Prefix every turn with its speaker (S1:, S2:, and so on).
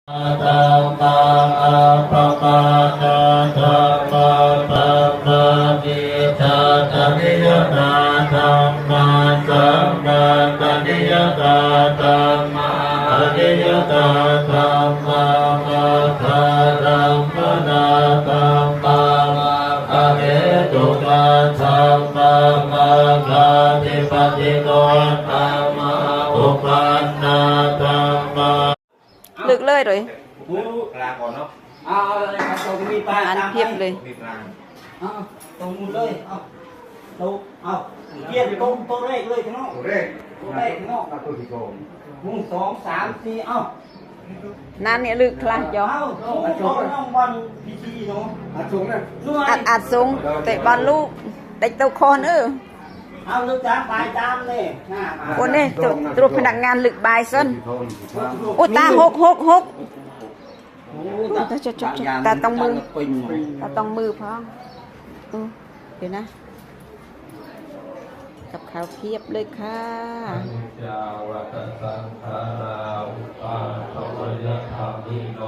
S1: ธัมมังอะปะมาทาธัมมาธัมมานิชาตนิยตาธัมมาสัมมาตนิยตาธัมมาอนิยตาธัมมามัคคารัมมนาธัมมาอะเหตุมาธัมมามัคคาธิปติโนธัมมาอุปันนาธัมมา
S2: ลึกเลยrồi
S3: ปลาก่อนเนาะ
S4: ตรงมีปลา
S2: ăn thiệpเลย
S3: มีปลา
S4: ตรงนู้นเลยเกี่ยวตรงตัวเลขเลยพี่น้อง
S3: ตัวแรก
S4: ตัวเลขพี่น้อง
S3: ตัวที่สอง
S4: 1 2 3 4nan
S2: เนี่ยลึกคลาจอ
S4: น้องบอลพีทีเนาะ
S3: สูงนะ
S2: อัดสูงเตะบอลลูกเตะตัวคอน
S4: เอาลึกจ้าปลายตามเลย
S2: โอ้เนี่ยตัวพนักงานลึกบายซ้นโอ้ตาหกตาต้องมือพ้องเดี๋ยวนะกับข้าวเพียบเลยค่ะ
S1: จาวัตสังขาราอุปาทวยธรรมิโน